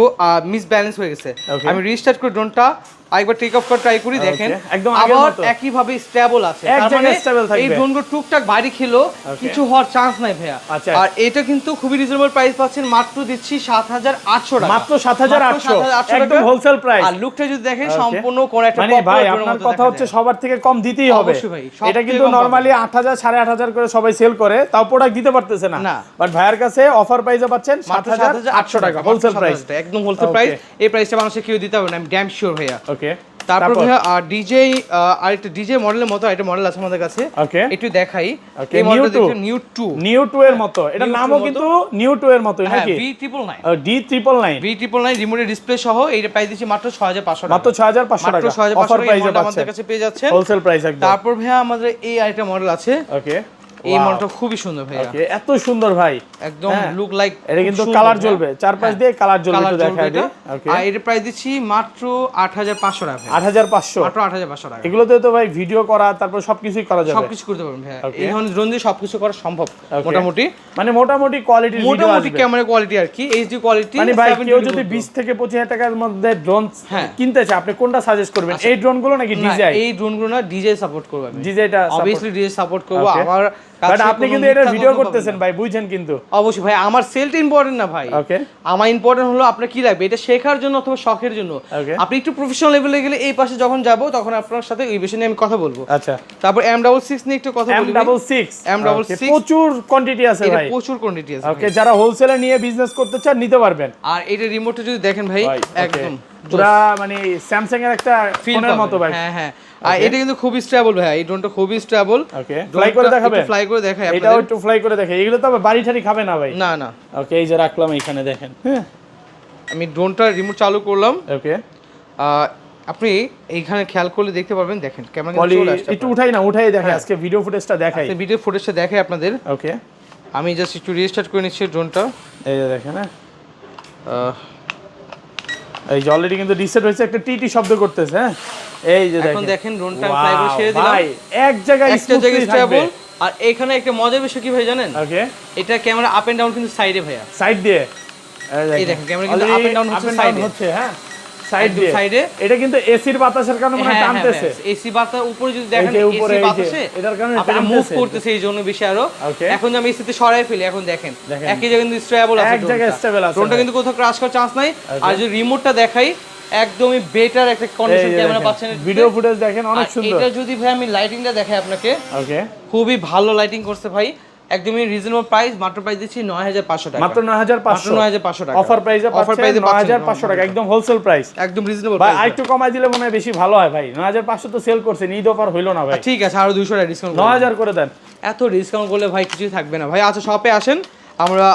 [SPEAKER 1] মিস ব্যালেন্স হয়ে গেছে, আমি রিস্টার্ট করে ড্রোনটা আরেকবার টেক অফ করে ট্রাই করি। দেখেন
[SPEAKER 2] একদম
[SPEAKER 1] আবার একই ভাবে স্টেবল আছে।
[SPEAKER 2] এক জায়গায় স্টেবল থাকবে।
[SPEAKER 1] এই ড্রোনগুলো টুকটাক বাড়ি খেলো, কিছু হওয়ার চান্স নাই ভাইয়া। আর এটা কিন্তু খুবই রিজনেবল প্রাইস পাচ্ছেন, মাত্র দিচ্ছি 7800 টাকা।
[SPEAKER 2] মাত্র 7800, একদম হোলসেল প্রাইস।
[SPEAKER 1] আর লুকটা যদি দেখেন সম্পূর্ণ কোন একটা
[SPEAKER 2] মানে ভাই আপনার কথা হচ্ছে সবার থেকে কম দিতেই হবে। এটা কিন্তু নরমালি 8000 8500 করে সবাই সেল করে, তাও প্রোডাক্ট দিতে পারতেছে না। বাট ভাইয়ের কাছে অফার প্রাইসে পাচ্ছেন 7800 টাকা হোলসেল প্রাইস,
[SPEAKER 1] একদম হোলসেল প্রাইস। এই প্রাইসটা মানুষে কেউ দিতে হবে না, আমি ড্যাম শিওর ভাইয়া।
[SPEAKER 2] ওকে,
[SPEAKER 1] তারপর ভাইয়া ডিজে আরেকটা ডিজে মডেলের মতো একটা মডেল আছে আমাদের কাছে, একটু দেখাই। এই মডেলটা দেখুন, নিউ 2
[SPEAKER 2] এর মতো। এটা নামও কিন্তু নিউ 2 এর মতো নাকি?
[SPEAKER 1] V999
[SPEAKER 2] D999
[SPEAKER 1] রিমোটের ডিসপ্লে সহ এইটা প্রাইস দিচ্ছি মাত্র 6500 টাকা।
[SPEAKER 2] মাত্র 6500 টাকা অফার প্রাইসে পাচ্ছেন,
[SPEAKER 1] আমাদের কাছে পেয়ে যাচ্ছেন
[SPEAKER 2] হোলসেল প্রাইস একদম।
[SPEAKER 1] তারপর ভাইয়া আমাদের এই আরেকটা মডেল আছে।
[SPEAKER 2] ওকে,
[SPEAKER 1] এই মডেলটা খুবই সুন্দর ভাইয়া।
[SPEAKER 2] ওকে, এত সুন্দর ভাই,
[SPEAKER 1] একদম লুক লাইক।
[SPEAKER 2] এটা কিন্তু কালার জ্বলবে, চারপাশ দিয়ে কালার জ্বলবে, তো দেখাই দিই। ওকে,
[SPEAKER 1] আর এর প্রাইস দিচ্ছি মাত্র 8500 টাকা।
[SPEAKER 2] 8500,
[SPEAKER 1] মাত্র 8500 টাকা।
[SPEAKER 2] এগুলোতে তো ভাই ভিডিও করা, তারপর সবকিছুই করা যাবে,
[SPEAKER 1] সবকিছু করতে পারবেন ভাইয়া। এই ধরনের ড্রোন দিয়ে সবকিছু করা সম্ভব মোটামুটি।
[SPEAKER 2] মানে মোটামুটি কোয়ালিটির ভিডিও আসবে,
[SPEAKER 1] মোটামুটি ক্যামেরা কোয়ালিটি আর কি, এইচডি কোয়ালিটি।
[SPEAKER 2] মানে ভাই কেউ যদি 20 থেকে 25000 টাকার মধ্যে ড্রোন কিনতে চায়, আপনি কোনটা সাজেস্ট করবেন? এই ড্রোনগুলো নাকি ডিজাই?
[SPEAKER 1] এই ড্রোনগুলো না, ডিজাই সাপোর্ট করবে। আমি
[SPEAKER 2] ডিজাইটা
[SPEAKER 1] অবভিয়াসলি ডিজাই সাপোর্ট করব। আমার
[SPEAKER 2] বাট আপনি কিন্তু এটা ভিডিও করতেছেন ভাই, বুঝছেন কিন্তু।
[SPEAKER 1] অবশ্যই ভাই, আমার সেলটা ইম্পর্টেন্ট না ভাই।
[SPEAKER 2] ওকে,
[SPEAKER 1] আমার ইম্পর্টেন্ট হলো আপনার কি লাগবে, এটা শেখার জন্য অথবা শখের জন্য। আপনি একটু প্রফেশনাল লেভেলে গেলে এই পাশে যখন যাব, তখন আপনার সাথে এই বিষয় নিয়ে আমি কথা বলবো।
[SPEAKER 2] আচ্ছা,
[SPEAKER 1] তারপর M66 নিয়ে একটু কথা বলি। M66
[SPEAKER 2] প্রচুর কোয়ান্টিটি আছে ভাই,
[SPEAKER 1] প্রচুর কোয়ান্টিটি আছে।
[SPEAKER 2] ওকে, যারা হোলসেলে নিয়ে বিজনেস করতে চান নিতে পারবেন।
[SPEAKER 1] আর এটা রিমোটটা যদি দেখেন ভাই, একদম
[SPEAKER 2] পুরা মানে স্যামসাং এর একটা ফোনের মতো ভাই।
[SPEAKER 1] হ্যাঁ হ্যাঁ, আর এটা কিন্তু খুবই স্টেবল ভাই, এই ড্রোনটা খুবই স্টেবল।
[SPEAKER 2] ওকে, ফ্লাই করে দেখাবে?
[SPEAKER 1] ফ্লাই করে দেখাই আপনাদের।
[SPEAKER 2] এটাও একটু ফ্লাই করে দেখাই। এগুলো তো বাড়ি ঠাড়ি খাবে না ভাই।
[SPEAKER 1] না না।
[SPEAKER 2] ওকে, এই যে রাখলাম এখানে, দেখেন। হ্যাঁ,
[SPEAKER 1] আমি ড্রোনটা রিমোট চালু করলাম।
[SPEAKER 2] ওকে,
[SPEAKER 1] আপনি এইখানে খেয়াল করলে দেখতে পারবেন, দেখেন ক্যামেরা চলে আসছে।
[SPEAKER 2] একটু উঠাই না, উঠাই দেখাই, আজকে ভিডিও ফুটেজটা দেখাই।
[SPEAKER 1] আজকে ভিডিও ফুটেজটা দেখাই আপনাদের।
[SPEAKER 2] ওকে,
[SPEAKER 1] আমি জাস্ট একটু রিস্টার্ট করে নিচ্ছি ড্রোনটা।
[SPEAKER 2] এই যে দেখেন, এই যে অলরেডি কিন্তু রিসেট হয়েছে, একটা টিটি শব্দ করতেছে। হ্যাঁ, এই যে
[SPEAKER 1] এখন দেখেন ড্রোনটা ফ্লাই করে ছেড়ে দিলাম
[SPEAKER 2] ভাই, এক জায়গায়
[SPEAKER 1] স্টেবল। আর এখানে একটা মজার বিষয় কি ভাই জানেন?
[SPEAKER 2] ওকে,
[SPEAKER 1] এটা ক্যামেরা আপ এন্ড ডাউন কিন্তু সাইডে ভাইয়া,
[SPEAKER 2] সাইড দিয়ে।
[SPEAKER 1] এই দেখেন ক্যামেরা কিন্তু আপ এন্ড ডাউন হচ্ছে সাইডে
[SPEAKER 2] হচ্ছে। হ্যাঁ, সাইডে। এটা কিন্তু এসির বাতাসের কারণে মানে টানতেছে।
[SPEAKER 1] এসি বাতাস উপরে যদি দেখেন, এসি বাতাসে
[SPEAKER 2] এটার কারণে
[SPEAKER 1] আপনি মুভ করতেছে, এই জন্য বেশি আরো। এখন আমি এসিতে সরাই ফেলি, এখন দেখেন একই জায়গায় কিন্তু স্টেবল আছে,
[SPEAKER 2] এক জায়গায় স্টেবল আছে,
[SPEAKER 1] ড্রোনটা কিন্তু কোথাও ক্র্যাশ করার চান্স নাই। আর যদি রিমোটটা দেখাই, একদমই বেটার একটা কন্ডিশন ক্যামেরা পাচ্ছেন।
[SPEAKER 2] ভিডিও ফুটেজ দেখেন, অনেক সুন্দর।
[SPEAKER 1] এটা যদি ভাই আমি লাইটিংটা দেখাই আপনাকে,
[SPEAKER 2] ওকে,
[SPEAKER 1] খুবই ভালো লাইটিং করছে ভাই। একদমই রিজনেবল প্রাইস, মাত্র প্রাইস দিচ্ছি 9500 টাকা।
[SPEAKER 2] মাত্র 9500,
[SPEAKER 1] 9500 টাকা
[SPEAKER 2] অফার প্রাইসে পাচ্ছেন 9500 টাকা, একদম হোলসেল প্রাইস,
[SPEAKER 1] একদম রিজনেবল
[SPEAKER 2] ভাই।
[SPEAKER 1] প্রাইস।
[SPEAKER 2] আরেকটু কমাই দিলে মনে হয় বেশি ভালো হয় ভাই। 9500 তো সেল করছেন, ঈদ অফার হইলো না ভাই।
[SPEAKER 1] ঠিক আছে, আরো 200 টাকা ডিসকাউন্ট
[SPEAKER 2] 9000 করে দেন।
[SPEAKER 1] এত ডিসকাউন্ট করলে ভাই কিছুই থাকবে না ভাই। আচ্ছা শপে আসেন, আমরা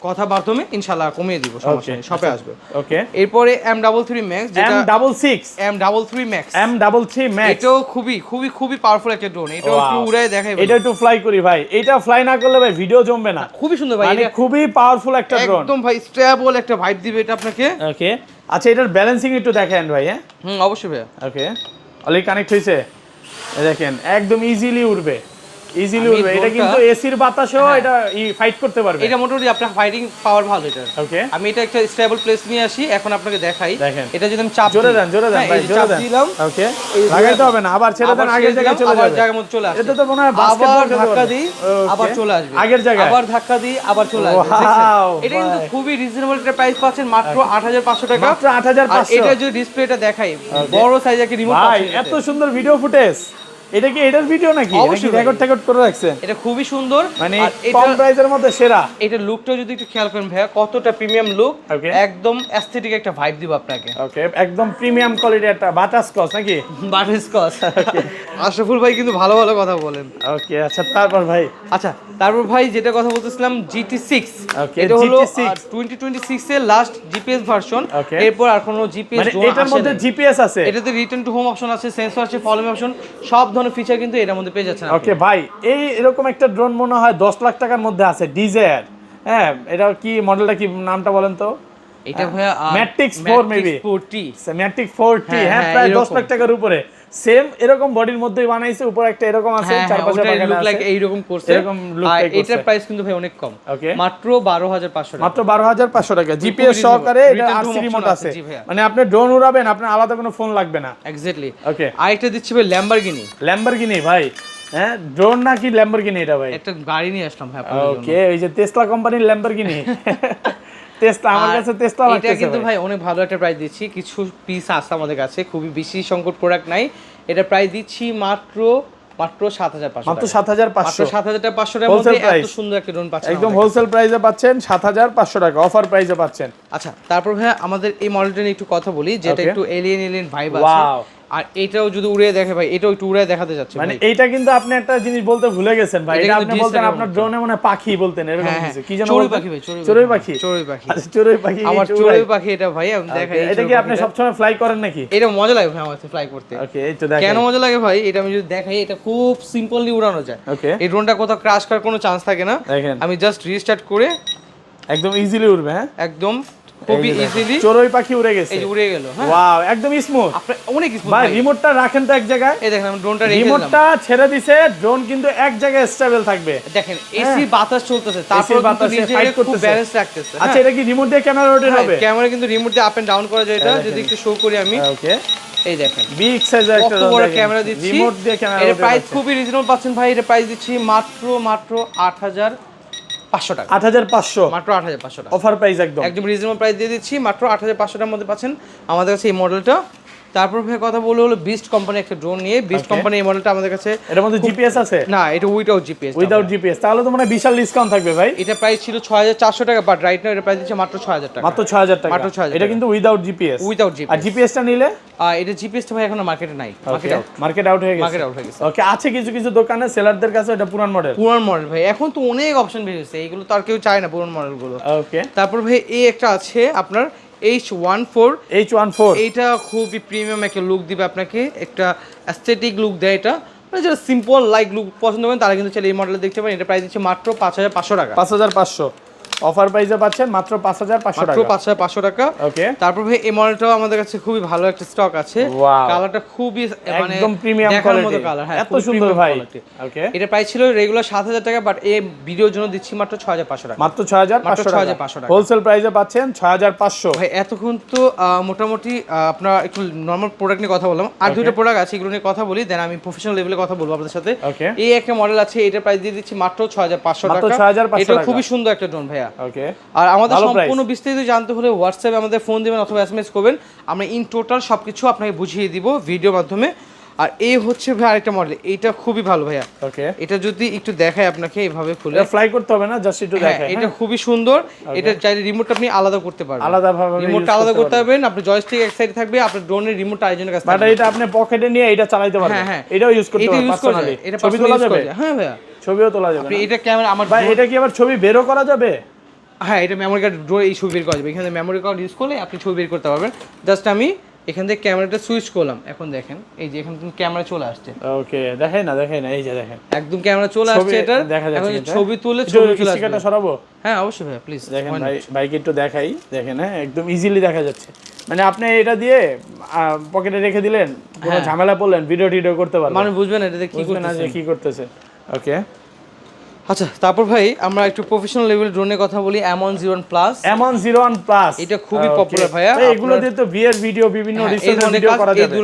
[SPEAKER 1] কথা মাধ্যমে ইনশাআল্লাহ কমিয়ে দিব, সমস্যা নেই, শপে আসবে।
[SPEAKER 2] ওকে,
[SPEAKER 1] এরপরে M33 Max, যেটা M33 Max, এটাও খুবই খুবই খুবই পাওয়ারফুল একটা ড্রোন। এটাও একটু উড়ায় দেখাই ভাই,
[SPEAKER 2] এটা একটু ফ্লাই করি ভাই। এটা ফ্লাই না করলে ভাই ভিডিও জমবে না।
[SPEAKER 1] খুবই সুন্দর ভাই,
[SPEAKER 2] মানে
[SPEAKER 1] এটা
[SPEAKER 2] খুবই পাওয়ারফুল একটা ড্রোন,
[SPEAKER 1] একদম ভাই স্টেবল একটা ভাইব দিবে এটা আপনাকে।
[SPEAKER 2] ওকে, আচ্ছা এটার ব্যালেন্সিং একটু দেখেন ভাই। হ্যাঁ
[SPEAKER 1] অবশ্যই ভাই।
[SPEAKER 2] ওকে, অলরেডি কানেক্ট হইছে, দেখেন একদম ইজিলি উড়বে, ইজিলি উড়বে। এটা কিন্তু এসির বাতাসেও এটা ফাইট করতে পারবে।
[SPEAKER 1] এটা মোটামুটি আপনার ফাইটিং পাওয়ার ভালো এটা।
[SPEAKER 2] ওকে,
[SPEAKER 1] আমি এটা একটা স্টেবল প্লেস নিয়ে আসি, এখন আপনাকে দেখাই।
[SPEAKER 2] দেখেন
[SPEAKER 1] এটা যদি আমি চাপ
[SPEAKER 2] জোরে দেন, জোরে দেন ভাই, জোরে দেন।
[SPEAKER 1] দিলাম,
[SPEAKER 2] ওকে, লাগাইতে হবে না, আবার ছেড়ে দেন, আগের জায়গায় চলে যাবে,
[SPEAKER 1] আবার জায়গার মধ্যে চলে আসে।
[SPEAKER 2] এটা তো মনে হয়
[SPEAKER 1] আবার
[SPEAKER 2] বাস্কেটবল
[SPEAKER 1] ধাক্কা দিই, আবার চলে আসবে
[SPEAKER 2] আগের জায়গায়,
[SPEAKER 1] আবার ধাক্কা দিই, আবার চলে আসবে। এটা কিন্তু খুবই রিজনেবল একটা প্রাইস পাচ্ছেন, মাত্র 8500 টাকা।
[SPEAKER 2] মাত্র 8500।
[SPEAKER 1] এটা যদি ডিসপ্লেটা দেখাই, বড় সাইজ একটা রিমোট
[SPEAKER 2] ভাই
[SPEAKER 1] পাচ্ছেন।
[SPEAKER 2] এত সুন্দর ভিডিও ফুটেজ, এটা কি এটার ভিডিও নাকি?
[SPEAKER 1] অবশ্যই
[SPEAKER 2] রেকর্ড করে রাখছেন।
[SPEAKER 1] এটা খুবই সুন্দর,
[SPEAKER 2] মানে
[SPEAKER 1] আর
[SPEAKER 2] কম প্রাইসের মধ্যে সেরা।
[SPEAKER 1] এটা লুকটা যদি একটু খেয়াল করেন ভাইয়া, কতটা প্রিমিয়াম লুক, একদম অ্যাস্থেটিক একটা ভাইব দিব আপনাকে।
[SPEAKER 2] ওকে, একদম প্রিমিয়াম কোয়ালিটি একটা বাটারস্কচ নাকি?
[SPEAKER 1] বাটারস্কচ। আশরাফুল ভাই কিন্তু ভালো ভালো কথা বলেন।
[SPEAKER 2] ওকে, আচ্ছা তারপর ভাই,
[SPEAKER 1] আচ্ছা তারপর ভাই যেটা কথা বলতেছিলাম GT6,
[SPEAKER 2] Okay,
[SPEAKER 1] এটা হলো
[SPEAKER 2] GT6
[SPEAKER 1] 2026 এর লাস্ট জিপিএস ভার্সন।
[SPEAKER 2] Okay.
[SPEAKER 1] এরপর আর কোনো জিপিএস
[SPEAKER 2] মানে
[SPEAKER 1] ড্রোন
[SPEAKER 2] এটার মধ্যে জিপিএস আছে,
[SPEAKER 1] এটাতে রিটার্ন টু হোম অপশন আছে, সেন্সর আছে, ফলো মি অপশন, সব ধরনের ফিচার কিন্তু এটার মধ্যে পেয়ে যাচ্ছেন।
[SPEAKER 2] ওকে ভাই, এই এরকম একটা ড্রোন মনে হয় 10 লাখ টাকার মধ্যে আছে, ডিজায়ার। হ্যাঁ, এটা কি মডেলটা, কি নামটা বলেন তো?
[SPEAKER 1] এটা ভাইয়া
[SPEAKER 2] ম্যাট্রিক্স 4 মেবি, ম্যাট্রিক্স 4T। হ্যাঁ, প্রায় 10 লাখ টাকার উপরে, সেম এরকম বডির মধ্যেই বানাইছে, উপরে একটা এরকম আছে, চারপাশে বাগান আছে,
[SPEAKER 1] লুক লাইক এইরকম করছে,
[SPEAKER 2] এরকম লুক
[SPEAKER 1] আর
[SPEAKER 2] করছে।
[SPEAKER 1] এটার প্রাইস কিন্তু ভাই অনেক কম,
[SPEAKER 2] ওকে,
[SPEAKER 1] মাত্র 12500 টাকা।
[SPEAKER 2] মাত্র 12500 টাকা, জিপিএস সহকারে। এটা আরসি রিমোট আছে, মানে আপনি ড্রোন উড়াবেন, আপনার আলাদা কোনো ফোন লাগবে না।
[SPEAKER 1] এক্স্যাক্টলি।
[SPEAKER 2] ওকে,
[SPEAKER 1] আরেকটা দিচ্ছি ভাই
[SPEAKER 2] ল্যাম্বরগিনি ভাই। হ্যাঁ, ড্রোন নাকি ল্যাম্বরগিনি এটা ভাই?
[SPEAKER 1] একটা গাড়ি নিয়ে আসলাম ভাই।
[SPEAKER 2] ওকে, এই যে টেসলা কোম্পানির ল্যাম্বরগিনি। টেসলা, আমার কাছে টেসলা লাগতেছে।
[SPEAKER 1] এটা কিন্তু ভাই অনেক ভালো একটা প্রাইস দিচ্ছি, কিছু পিস আছে আমাদের কাছে, খুবই বেশি সংকট প্রোডাক্ট নাই। এটা প্রাইস দিচ্ছি মাত্র 7500,
[SPEAKER 2] মাত্র 7500,
[SPEAKER 1] 7500 টাকার মধ্যে এত সুন্দর একটা ড্রোন পাচ্ছেন,
[SPEAKER 2] একদম হোলসেল প্রাইসে পাচ্ছেন, 7500 টাকা অফার প্রাইসে পাচ্ছেন।
[SPEAKER 1] আচ্ছা তারপর ভাই আমাদের এই মডেলটা নিয়ে একটু কথা বলি, যেটা একটু এলিয়েন ভাইব আছে। আর এটাও যদি উড়ে দেখে ভাই, এটাও একটু উড়ে দেখাতে যাচ্ছে
[SPEAKER 2] মানে এইটা কিন্তু আপনি একটা জিনিস বলতে ভুলে গেছেন ভাই। এটা আপনি বলতেন আপনার ড্রোনে মনে পাখি বলতেন, এরকম কিছু কি যেন
[SPEAKER 1] চড়ুই পাখি ভাই,
[SPEAKER 2] চড়ুই পাখি।
[SPEAKER 1] আচ্ছা
[SPEAKER 2] চড়ুই পাখি,
[SPEAKER 1] আমার চড়ুই পাখি এটা ভাই আমি দেখাই।
[SPEAKER 2] এটা কি আপনি সব সময় ফ্লাই করেন নাকি?
[SPEAKER 1] এটা মজা লাগে ভাই আমার কাছে ফ্লাই করতে।
[SPEAKER 2] ওকে, এই তো দেখেন
[SPEAKER 1] কেন মজা লাগে ভাই, এটা আমি যদি দেখাই, এটা খুব সিম্পলি উড়ানো যায়।
[SPEAKER 2] ওকে,
[SPEAKER 1] এই ড্রোনটা কোথাও ক্র্যাশ করার কোনো চান্স থাকে না।
[SPEAKER 2] দেখেন
[SPEAKER 1] আমি জাস্ট রিস্টার্ট করে
[SPEAKER 2] একদম ইজিলি উড়বে। হ্যাঁ,
[SPEAKER 1] একদম খুবই ইজিলি
[SPEAKER 2] চড়ুই পাখি উড়ে গেছে,
[SPEAKER 1] এই যে উড়ে গেল। হ্যাঁ
[SPEAKER 2] ওয়াও, একদম স্মুথ,
[SPEAKER 1] আপনি অনেক স্মুথ
[SPEAKER 2] ভাই। রিমোটটা রাখেন তো এক জায়গায়,
[SPEAKER 1] এই দেখেন আমি ড্রোনটা রেখে দিলাম,
[SPEAKER 2] রিমোটটা ছেড়ে দিছে, ড্রোন কিন্তু এক জায়গায় স্টেবল থাকবে।
[SPEAKER 1] দেখেন এসি বাতাস চলতেছে, তারপর কিন্তু নিজে খুব ব্যালেন্স রাখতেছে।
[SPEAKER 2] আচ্ছা, এটা কি রিমোট দিয়ে ক্যামেরা রোটেট হবে?
[SPEAKER 1] ক্যামেরা কিন্তু রিমোট দিয়ে আপ এন্ড ডাউন করা যায়। এটা যদি একটু শো করি আমি,
[SPEAKER 2] ওকে,
[SPEAKER 1] এই দেখেন
[SPEAKER 2] বিগ সাইজের একটা
[SPEAKER 1] কত বড় ক্যামেরা দিচ্ছি,
[SPEAKER 2] রিমোট দিয়ে ক্যামেরা।
[SPEAKER 1] এর প্রাইস খুবই রিজনেবল পাচ্ছেন ভাই। এর প্রাইস দিচ্ছি মাত্র 8500 টাকা,
[SPEAKER 2] 8500,
[SPEAKER 1] মাত্র 8500 টাকা
[SPEAKER 2] অফার প্রাইস, একদম
[SPEAKER 1] রিজনেবল প্রাইস দিয়ে দিচ্ছি, মাত্র 8500 টাকার মধ্যে পাচ্ছেন আমাদের কাছে এই মডেলটা। তারপর ভাই কথা বলে হলো বিস্ট কোম্পানি একটা ড্রোন নিয়ে। বিস্ট কোম্পানি এই মডেলটা আমাদের কাছে,
[SPEAKER 2] এর মধ্যে জিপিএস আছে
[SPEAKER 1] না এটা উইদাউট জিপিএস।
[SPEAKER 2] উইদাউট জিপিএস, তাহলে তো মানে বিশাল ডিসকাউন্ট থাকবে ভাই।
[SPEAKER 1] এটা প্রাইস ছিল 6400 টাকা, বাট রাইট নাও এটা প্রাইস দিচ্ছে মাত্র 6000 টাকা,
[SPEAKER 2] মাত্র 6000 টাকা,
[SPEAKER 1] মাত্র 6000
[SPEAKER 2] এটা কিন্তু উইদাউট জিপিএস।
[SPEAKER 1] উইদাউট
[SPEAKER 2] আর
[SPEAKER 1] জিপিএস।
[SPEAKER 2] জিপিএসটা নিলে
[SPEAKER 1] এটা জিপিএসটা ভাই এখনো মার্কেটে নাই,
[SPEAKER 2] মার্কেট আউট হয়ে গেছে,
[SPEAKER 1] মার্কেট আউট হয়ে গেছে।
[SPEAKER 2] ওকে, আছে কিছু কিছু দোকানে সেলারদের কাছে এটা পুরান মডেল,
[SPEAKER 1] পুরান মডেল ভাই। এখন তো অনেক অপশন বের হয়েছে, এইগুলো তো আর কেউ চায় না পুরান মডেলগুলো।
[SPEAKER 2] ওকে,
[SPEAKER 1] তারপর ভাই এই একটা আছে আপনার H14। এইটা খুবই প্রিমিয়াম একটা লুক দিবে আপনাকে, একটা অ্যাস্থেটিক লুক দেয় এটা। মানে যারা সিম্পল লাইক লুক পছন্দ করেন তারা কিন্তু চাইলে এই মডেলটা দেখতে পারেন। এটা প্রাইস দিচ্ছে মাত্র 5500 টাকা,
[SPEAKER 2] 5500 অফার প্রাইসে পাচ্ছেন, মাত্র 5500 টাকা,
[SPEAKER 1] মাত্র 5500 টাকা।
[SPEAKER 2] ওকে,
[SPEAKER 1] তারপর ভাই এই মডেলটাও আমাদের কাছে খুবই ভালো একটা স্টক আছে। কালারটা খুবই মানে
[SPEAKER 2] একদম প্রিমিয়াম কোয়ালিটি,
[SPEAKER 1] কালার। হ্যাঁ,
[SPEAKER 2] এত সুন্দর ভাই। ওকে,
[SPEAKER 1] এটা প্রাইস ছিল রেগুলার 7000 টাকা, বাট এই ভিডিওর জন্য দিচ্ছি মাত্র 6500 টাকা,
[SPEAKER 2] মাত্র 6500 টাকা হোলসেল প্রাইসে পাচ্ছেন, 6500।
[SPEAKER 1] ভাই এতক্ষণ তো মোটামুটি আপনারা একটু নরমাল প্রোডাক্ট নিয়ে কথা বললাম, আর দুটো প্রোডাক্ট আছে এগুলো নিয়ে কথা বলি, দেন আমি প্রফেশনাল লেভেলে কথা বলবো আপনাদের সাথে। এই একটা মডেল আছে, এটা প্রাইস দিয়ে দিচ্ছি মাত্র 6500 টাকা। এটা খুবই সুন্দর একটা ড্রোন ভাইয়া।
[SPEAKER 2] ওকে,
[SPEAKER 1] আর আমাদের সম্পূর্ণ বিস্তারিত জানতে হলে হোয়াটসঅ্যাপে আমাদের ফোন দিবেন অথবা এসএমএস করবেন, আমরা ইন টোটাল সবকিছু আপনাকে বুঝিয়ে দিব ভিডিওর মাধ্যমে। আর এই হচ্ছে ভাই আরেকটা মডেল, এটা খুবই ভালো ভাইয়া।
[SPEAKER 2] ওকে,
[SPEAKER 1] এটা যদি একটু দেখাই আপনাকে এইভাবে খুলে,
[SPEAKER 2] এটা ফ্লাই করতে হবে না, জাস্ট একটু দেখাই।
[SPEAKER 1] এটা খুবই সুন্দর। এটা চাইলে রিমোটটা আপনি আলাদা করতে পারবেন,
[SPEAKER 2] আলাদাভাবে
[SPEAKER 1] রিমোটটা আলাদা করতে পারবেন। আপনার জয়স্টিক এক সাইডে থাকবে, আপনার ড্রোনের রিমোটটা আরেকজনের কাছে
[SPEAKER 2] থাকবে। এটা আপনি পকেটে নিয়ে এটা চালাতে পারবেন।
[SPEAKER 1] হ্যাঁ,
[SPEAKER 2] এটাও ইউজ করতে পারবেন পার্সোনালি।
[SPEAKER 1] এটা
[SPEAKER 2] ছবি তোলা যাবে?
[SPEAKER 1] হ্যাঁ ভাইয়া,
[SPEAKER 2] ছবিও তোলা যাবে।
[SPEAKER 1] আপনি এটা ক্যামেরা আমার
[SPEAKER 2] ভাই এটা কি আবার ছবি বেরও করা যাবে?
[SPEAKER 1] হ্যাঁ, এটা মেমোরি কার্ড ড্রোর এই ছবি বের করা যাবে। এখানে মেমোরি কার্ড ইউজ করলে আপনি ছবি বের করতে পারবেন। জাস্ট আমি এখান থেকে ক্যামেরাটা সুইচ করলাম, এখন দেখেন এই যে এখানে ক্যামেরা চলে আসছে।
[SPEAKER 2] ওকে, দেখাই না এই যে দেখেন
[SPEAKER 1] একদম ক্যামেরা চলে আসছে। এটা এখন ছবি তুলে ছবি চলে আসবে।
[SPEAKER 2] স্টিকারটা সরাবো?
[SPEAKER 1] হ্যাঁ অবশ্যই ভাই, প্লিজ
[SPEAKER 2] দেখেন ভাই, বাইকে একটু দেখাই। দেখেন, হ্যাঁ একদম ইজিলি দেখা যাচ্ছে। মানে আপনি এটা দিয়ে পকেটে রেখে দিলেন, কোনো ঝামেলা পড়লেন, ভিডিও করতে পারবেন,
[SPEAKER 1] মানে বুঝবেন এটা কি
[SPEAKER 2] বুঝবেন না যে কি করতেছে। ওকে,
[SPEAKER 1] আচ্ছা তারপর ভাই আমরা একটু প্রফেশনাল লেভেলের ড্রোনের কথা বলি। M101 প্লাস,
[SPEAKER 2] M101 প্লাস
[SPEAKER 1] এটা খুবই পপুলার ভাইয়া।
[SPEAKER 2] এগুলো দিয়ে তো বিয়ের ভিডিও, বিভিন্ন রিসোর্সের ভিডিও করা যাবে।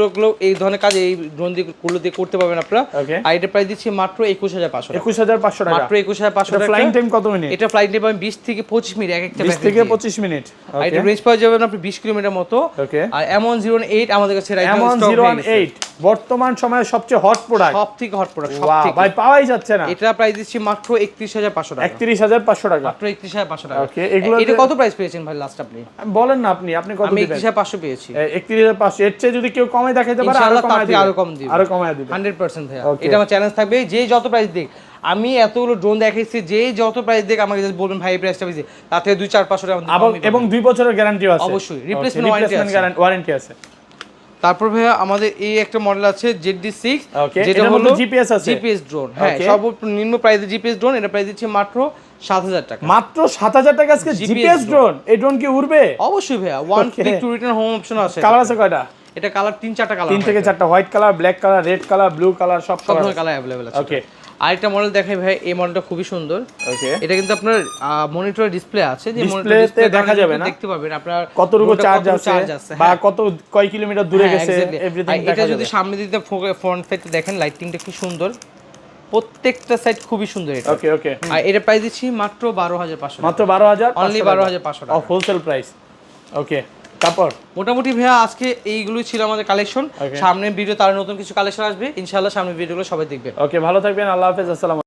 [SPEAKER 1] এই ধরনের কাজ এই ড্রোন দিয়ে করতে পারবেন আপনারা। আর এটা প্রাইস দিচ্ছি মাত্র 21500 টাকা।
[SPEAKER 2] 21500 টাকা,
[SPEAKER 1] মাত্র 21500 টাকা।
[SPEAKER 2] ফ্লাইং টাইম কত মিনিট?
[SPEAKER 1] এটা ফ্লাইট টাইম 20 থেকে 25 মিনিট এক একটা,
[SPEAKER 2] 20 থেকে 25 মিনিট।
[SPEAKER 1] আর এটা রেঞ্জ পাওয়া যাবে আপনি 20 কিলোমিটার মতো।
[SPEAKER 2] ওকে,
[SPEAKER 1] আর M108 আমাদের কাছে রাইট নাও
[SPEAKER 2] M108 বর্তমান সময়ে সবচেয়ে হট প্রোডাক্ট,
[SPEAKER 1] সবথেকে হট প্রোডাক্ট,
[SPEAKER 2] সবথেকে ভাই পাওয়াই যাচ্ছে না।
[SPEAKER 1] এটা প্রাইস দিচ্ছি মাত্র 31500 টাকা।
[SPEAKER 2] 31500 টাকা,
[SPEAKER 1] মাত্র 31500 টাকা।
[SPEAKER 2] ওকে, এগুলো
[SPEAKER 1] এটা কত প্রাইস পেয়েছেন ভাই লাস্ট আপনি?
[SPEAKER 2] বলেন না, আপনি কত
[SPEAKER 1] আমি
[SPEAKER 2] দিবেন?
[SPEAKER 1] 31500 পেয়েছি।
[SPEAKER 2] 31500 এর চেয়ে যদি কেউ কমে দেখাইতে পারে
[SPEAKER 1] ইনশাআল্লাহ আরো কম দিবেন,
[SPEAKER 2] আরো কমায় দিবেন
[SPEAKER 1] 100% ভাইয়া। এটা আমার চ্যালেঞ্জ থাকবে, যে যত প্রাইস দিক, আমি এতগুলো ড্রোন দেখাইছি, যে যত প্রাইস দিক আমাকে জাস্ট বলবেন ভাই এই প্রাইসটা বেশি, তাতে 2-4-500 টাকা
[SPEAKER 2] এবং 2 বছরের গ্যারান্টিও আছে।
[SPEAKER 1] অবশ্যই রিপ্লেসমেন্ট
[SPEAKER 2] ওয়ারেন্টি আছে।
[SPEAKER 1] তারপর ভাইয়া আমাদের এই একটা মডেল আছে ZD6,
[SPEAKER 2] যেটা হলো জিপিএস আছে,
[SPEAKER 1] জিপিএস ড্রোন। হ্যাঁ, সর্বনিম্ন প্রাইসে জিপিএস ড্রোন। এটা প্রাইস দিচ্ছে মাত্র 7000 টাকা।
[SPEAKER 2] মাত্র 7000 টাকা আজকে জিপিএস ড্রোন। এই ড্রোন কি উড়বে?
[SPEAKER 1] অবশ্যই ভাইয়া, 1 click to return home option আছে।
[SPEAKER 2] কালার আছে কয়টা?
[SPEAKER 1] এটা কালার 3-4টা কালার,
[SPEAKER 2] 3 থেকে 4টা, white colour, black colour, red colour, blue colour, সব
[SPEAKER 1] ধরনের কালার अवेलेबल আছে।
[SPEAKER 2] ওকে,
[SPEAKER 1] আরেকটা মডেল দেখাই ভাই, এই মডেলটা খুবই সুন্দর।
[SPEAKER 2] ওকে,
[SPEAKER 1] এটা কিন্তু আপনার মনিটর ডিসপ্লে আছে, যে
[SPEAKER 2] ডিসপ্লেতে দেখা যাবে না,
[SPEAKER 1] দেখতে পাবেন আপনার
[SPEAKER 2] কতটুকু চার্জ আছে বা কয় কিলোমিটার দূরে গেছে, এভরিথিং দেখা যাবে।
[SPEAKER 1] এটা যদি সামনে দিতে ফ্রন্ট সাইডে দেখেন, লাইটিংটা কি সুন্দর, প্রত্যেকটা সাইড খুবই সুন্দর এটা।
[SPEAKER 2] ওকে, ওকে,
[SPEAKER 1] আর এটা প্রাইস দিচ্ছি মাত্র 12500,
[SPEAKER 2] মাত্র 12000,
[SPEAKER 1] অনলি 12500 টাকা,
[SPEAKER 2] হোলসেল প্রাইস। ওকে, তারপর
[SPEAKER 1] মোটামুটি ভাইয়া আজকে এইগুলোই ছিল আমাদের কালেকশন। সামনের ভিডিও তার নতুন কিছু কালেকশন আসবে ইনশাআল্লাহ, সামনের ভিডিওগুলো সবাই দেখবেন।
[SPEAKER 2] ওকে, ভালো থাকবেন, আল্লাহ হাফেজ, আসসালামু